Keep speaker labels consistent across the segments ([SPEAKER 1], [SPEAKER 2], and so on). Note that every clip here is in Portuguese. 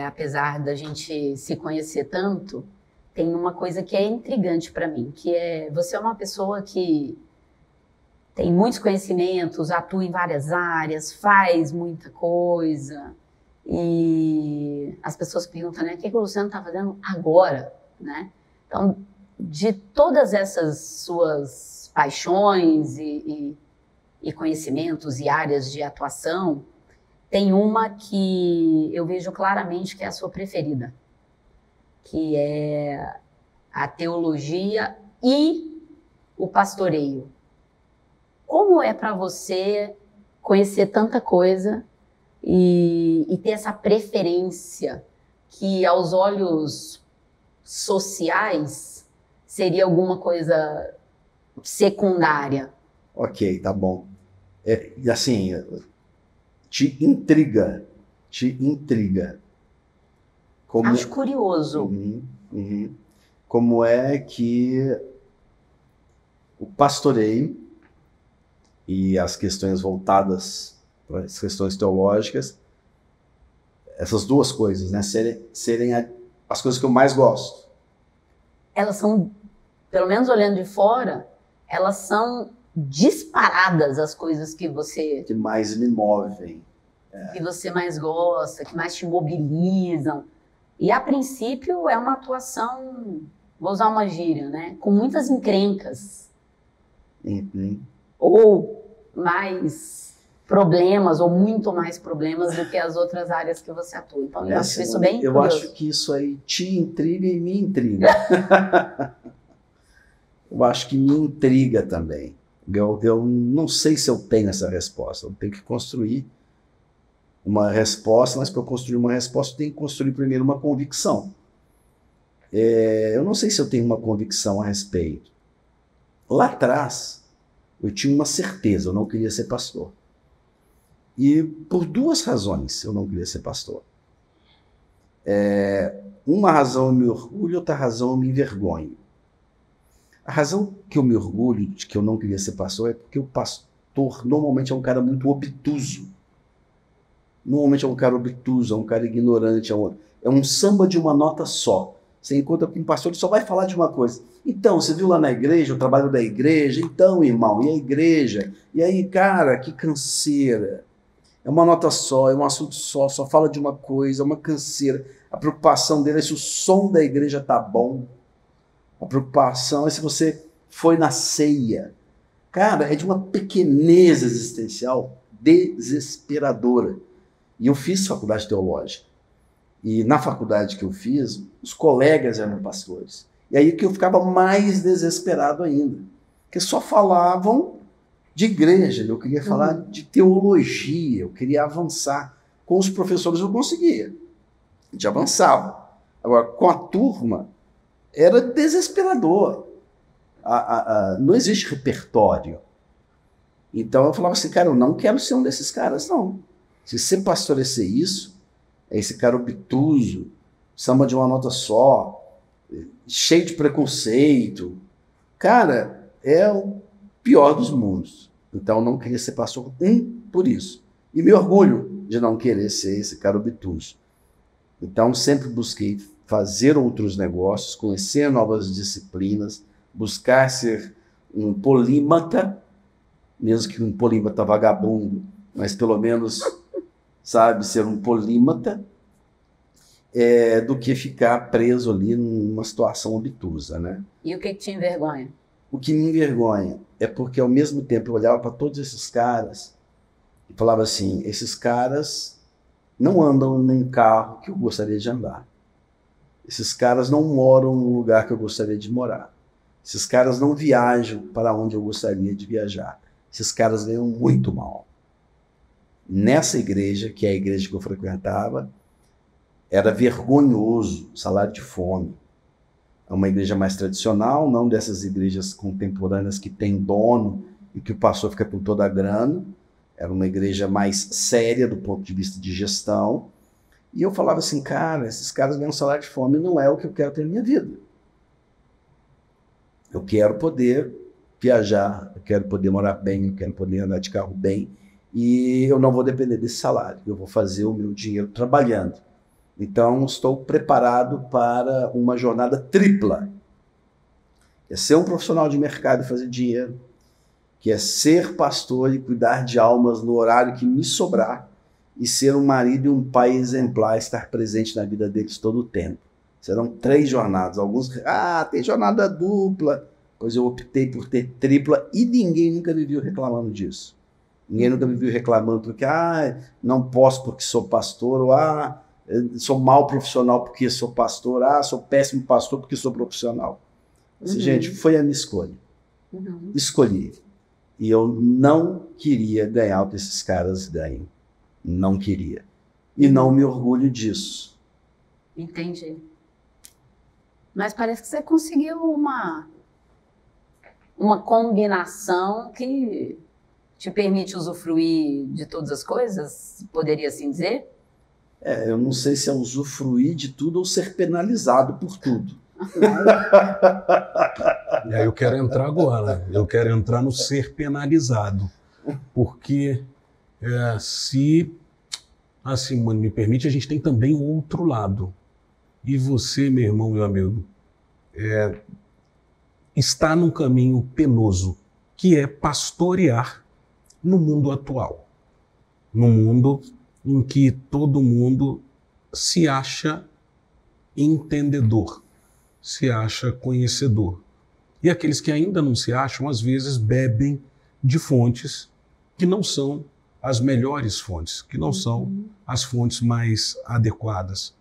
[SPEAKER 1] apesar da gente se conhecer tanto, tem uma coisa que é intrigante para mim, que é você é uma pessoa que tem muitos conhecimentos, atua em várias áreas, faz muita coisa, e as pessoas perguntam, né, o que o Luciano está fazendo agora, né? Então, de todas essas suas paixões e conhecimentos e áreas de atuação, tem uma que eu vejo claramente que é a sua preferida, que é a teologia e o pastoreio. Como é para você conhecer tanta coisa e ter essa preferência que aos olhos sociais seria alguma coisa secundária?
[SPEAKER 2] Ok, tá bom. E assim, te intriga. Como...
[SPEAKER 1] Acho curioso.
[SPEAKER 2] Como é que o pastoreio e as questões voltadas para as questões teológicas, essas duas coisas, né, serem as coisas que eu mais gosto.
[SPEAKER 1] Elas são, pelo menos olhando de fora, elas são disparadas as coisas que você...
[SPEAKER 2] que mais me movem.
[SPEAKER 1] Que você mais gosta, que mais te mobilizam. E, a princípio, é uma atuação, vou usar uma gíria, né, com muitas encrencas. Ou mais problemas, ou muito mais problemas do que as outras áreas que você atua. Então, eu acho isso bem curioso.
[SPEAKER 2] Eu acho que isso aí te intriga e me intriga. Eu acho que me intriga também. Eu não sei se eu tenho essa resposta. Eu tenho que construir uma resposta, mas para eu construir uma resposta, eu tenho que construir primeiro uma convicção. Eu não sei se eu tenho uma convicção a respeito. Lá atrás, eu tinha uma certeza, eu não queria ser pastor. E por duas razões eu não queria ser pastor. Uma razão eu me orgulho, outra razão eu me envergonho. A razão que eu me orgulho de que eu não queria ser pastor é porque o pastor normalmente é um cara muito obtuso. Normalmente é um cara obtuso, é um cara ignorante, é um samba de uma nota só. Você encontra com um pastor, ele só vai falar de uma coisa. Então, você viu lá na igreja, o trabalho da igreja? Então, irmão, e a igreja? E aí, cara, que canseira. É uma nota só, é um assunto só fala de uma coisa, é uma canseira. A preocupação dele é se o som da igreja tá bom. A preocupação é se você foi na ceia. Cara, é de uma pequenez existencial desesperadora. E eu fiz faculdade teológica. E na faculdade que eu fiz, os colegas eram pastores. E aí que eu ficava mais desesperado ainda. Porque só falavam de igreja, eu queria falar de teologia, eu queria avançar. Com os professores eu conseguia. A gente avançava. Agora, com a turma, era desesperador. Não existe repertório. Então eu falava assim, cara, eu não quero ser um desses caras, não. Se ser pastor é ser isso, é esse cara obtuso, samba de uma nota só, cheio de preconceito. Cara, é o pior dos mundos. Então eu não queria ser pastor, por isso. E me orgulho de não querer ser esse cara obtuso. Então sempre busquei fazer outros negócios, conhecer novas disciplinas, buscar ser um polímata, mesmo que um polímata vagabundo, mas pelo menos, sabe, ser um polímata, do que ficar preso ali numa situação obtusa, né?
[SPEAKER 1] E o que te envergonha?
[SPEAKER 2] O que me envergonha é porque, ao mesmo tempo, eu olhava para todos esses caras e falava assim, esses caras não andam num carro que eu gostaria de andar. Esses caras não moram num lugar que eu gostaria de morar. Esses caras não viajam para onde eu gostaria de viajar. Esses caras ganham muito mal. Nessa igreja, que é a igreja que eu frequentava, era vergonhoso, salário de fome. É uma igreja mais tradicional, não dessas igrejas contemporâneas que tem dono e que o pastor fica com toda a grana. Era uma igreja mais séria do ponto de vista de gestão. E eu falava assim, cara, esses caras ganham salário de fome, não é o que eu quero ter na minha vida. Eu quero poder viajar, eu quero poder morar bem, eu quero poder andar de carro bem, e eu não vou depender desse salário, eu vou fazer o meu dinheiro trabalhando. Então, estou preparado para uma jornada tripla. É ser um profissional de mercado e fazer dinheiro, que é ser pastor e cuidar de almas no horário que me sobrar, e ser um marido e um pai exemplar, estar presente na vida deles todo o tempo. Serão 3 jornadas. Alguns, tem jornada dupla. Pois eu optei por ter tripla e ninguém nunca me viu reclamando disso. Ninguém nunca me viu reclamando porque, não posso porque sou pastor, ou sou mau profissional porque sou pastor, sou péssimo pastor porque sou profissional. Gente, foi a minha escolha. Escolhi. E eu não queria ganhar o que esses caras ganham. Não queria. E não me orgulho disso.
[SPEAKER 1] Entendi. Mas parece que você conseguiu uma combinação que te permite usufruir de todas as coisas, poderia assim dizer?
[SPEAKER 2] Eu não sei se é usufruir de tudo ou ser penalizado por tudo.
[SPEAKER 3] E aí eu quero entrar agora, eu quero entrar no ser penalizado, porque se a Simone me permite, a gente tem também o outro lado. E você, meu irmão, meu amigo, está num caminho penoso, que é pastorear no mundo atual. Num mundo em que todo mundo se acha entendedor, se acha conhecedor. E aqueles que ainda não se acham, às vezes, bebem de fontes que não são as melhores fontes, que não são as fontes mais adequadas.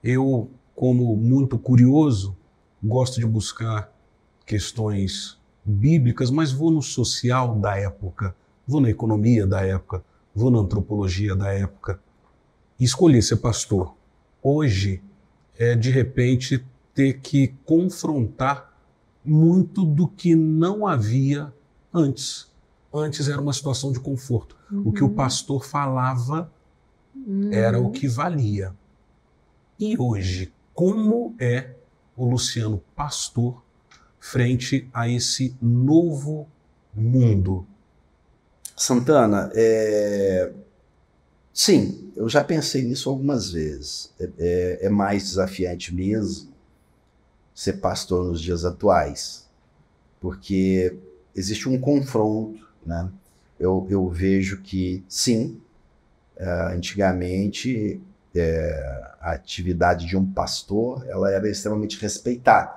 [SPEAKER 3] Eu, como muito curioso, gosto de buscar questões bíblicas, mas vou no social da época, vou na economia da época, vou na antropologia da época. E escolhi ser pastor. Hoje é, de repente, ter que confrontar muito do que não havia antes. Antes era uma situação de conforto. O que o pastor falava era o que valia. E hoje, como é o Luciano pastor frente a esse novo mundo?
[SPEAKER 2] Santana, sim, eu já pensei nisso algumas vezes. É mais desafiante mesmo ser pastor nos dias atuais, porque existe um confronto, né? Eu vejo que, sim, antigamente a atividade de um pastor ela era extremamente respeitada.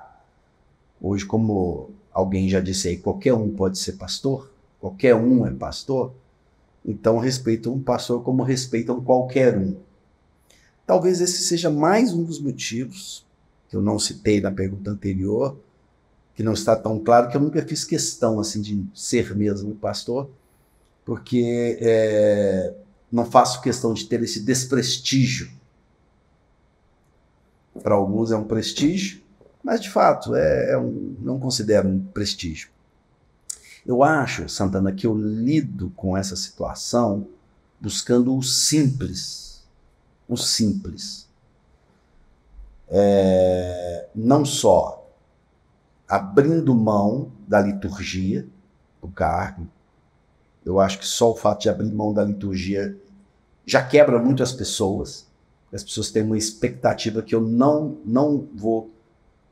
[SPEAKER 2] Hoje, como alguém já disse aí, qualquer um pode ser pastor, qualquer um é pastor, então respeitam um pastor como respeitam qualquer um. Talvez esse seja mais um dos motivos que eu não citei na pergunta anterior, que não está tão claro, que eu nunca fiz questão assim de ser mesmo pastor, porque não faço questão de ter esse desprestígio. Para alguns é um prestígio, mas de fato não considero um prestígio. Eu acho, Santana, que eu lido com essa situação buscando o simples. O simples. Não só abrindo mão da liturgia, do cargo. Eu acho que só o fato de abrir mão da liturgia já quebra muito as pessoas. As pessoas têm uma expectativa que eu não vou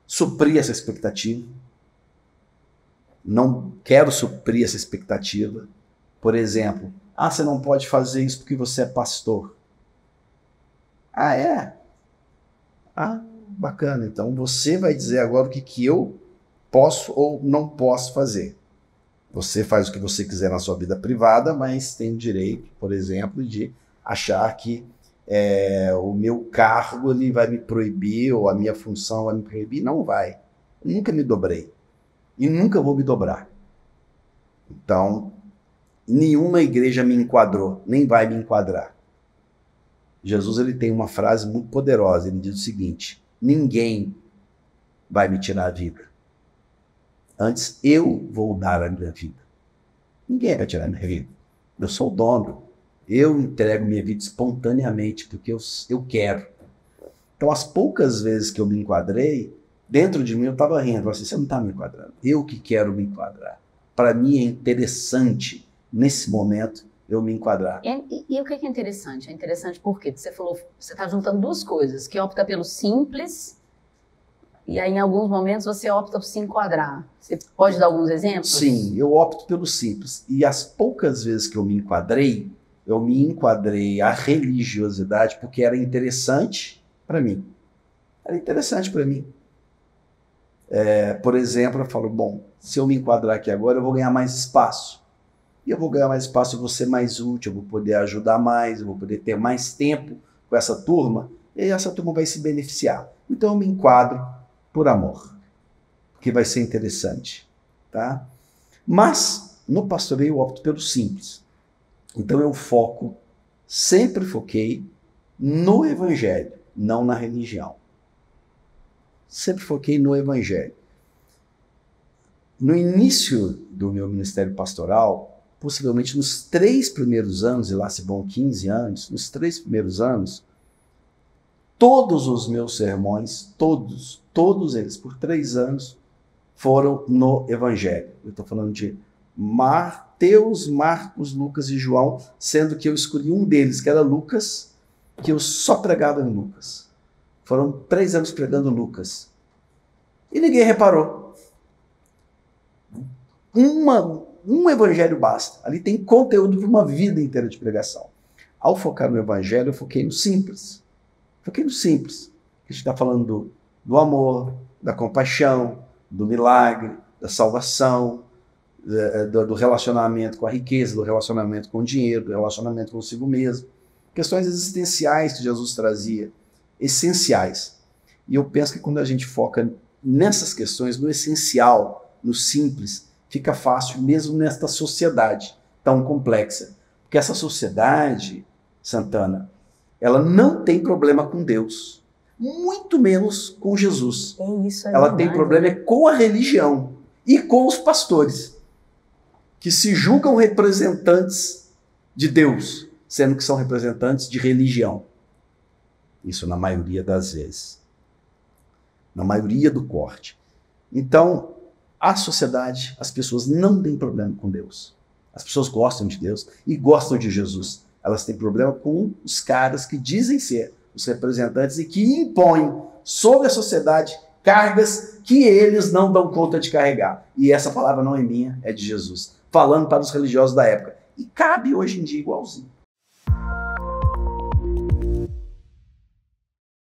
[SPEAKER 2] suprir essa expectativa. Não quero suprir essa expectativa. Por exemplo, você não pode fazer isso porque você é pastor. É? Bacana. Então você vai dizer agora o que eu posso ou não posso fazer. Você faz o que você quiser na sua vida privada, mas tem o direito, por exemplo, de achar que o meu cargo ele vai me proibir ou a minha função vai me proibir. Não vai. Eu nunca me dobrei. E nunca vou me dobrar. Então, nenhuma igreja me enquadrou, nem vai me enquadrar. Jesus ele tem uma frase muito poderosa, ele diz o seguinte: ninguém vai me tirar a vida. Antes eu vou dar a minha vida. Ninguém vai tirar a minha vida. Eu sou o dono. Eu entrego minha vida espontaneamente, porque eu quero. Então, as poucas vezes que eu me enquadrei, dentro de mim eu estava rindo. Você não está me enquadrando. Eu que quero me enquadrar. Para mim é interessante, nesse momento, eu me enquadrar.
[SPEAKER 1] E o que é interessante? É interessante porque você falou, você está juntando duas coisas, que opta pelo simples, e aí em alguns momentos você opta por se enquadrar. Você pode dar alguns exemplos?
[SPEAKER 2] Sim, eu opto pelo simples. E as poucas vezes que eu me enquadrei à religiosidade porque era interessante para mim. Era interessante para mim. Por exemplo, eu falo, bom, se eu me enquadrar aqui agora, eu vou ganhar mais espaço. E eu vou ganhar mais espaço, eu vou ser mais útil, eu vou poder ajudar mais, eu vou poder ter mais tempo com essa turma, e aí essa turma vai se beneficiar. Então eu me enquadro por amor, porque vai ser interessante, tá? Mas no pastoreio eu opto pelo simples. Então eu sempre foquei no evangelho, não na religião. Sempre foquei no evangelho. No início do meu ministério pastoral, possivelmente nos 3 primeiros anos, e lá se vão 15 anos, nos 3 primeiros anos, todos os meus sermões, todos eles, por 3 anos, foram no evangelho. Eu estou falando de Mateus, Marcos, Lucas e João, sendo que eu escolhi um deles, que era Lucas, que eu só pregava em Lucas. Foram 3 anos pregando Lucas. E ninguém reparou. Um evangelho basta. Ali tem conteúdo para uma vida inteira de pregação. Ao focar no evangelho, eu foquei no simples. Foquei no simples. A gente está falando do amor, da compaixão, do milagre, da salvação, do relacionamento com a riqueza, do relacionamento com o dinheiro, do relacionamento consigo mesmo. Questões existenciais que Jesus trazia, essenciais. E eu penso que quando a gente foca nessas questões, no essencial, no simples, fica fácil mesmo nesta sociedade tão complexa. Porque essa sociedade, Santana, ela não tem problema com Deus, muito menos com Jesus. Ela tem problema com a religião e com os pastores, que se julgam representantes de Deus, sendo que são representantes de religião. Isso na maioria das vezes. Na maioria do corte. Então, a sociedade, as pessoas não têm problema com Deus. As pessoas gostam de Deus e gostam de Jesus. Elas têm problema com os caras que dizem ser os representantes e que impõem sobre a sociedade cargas que eles não dão conta de carregar. E essa palavra não é minha, é de Jesus, falando para os religiosos da época. E cabe hoje em dia igualzinho.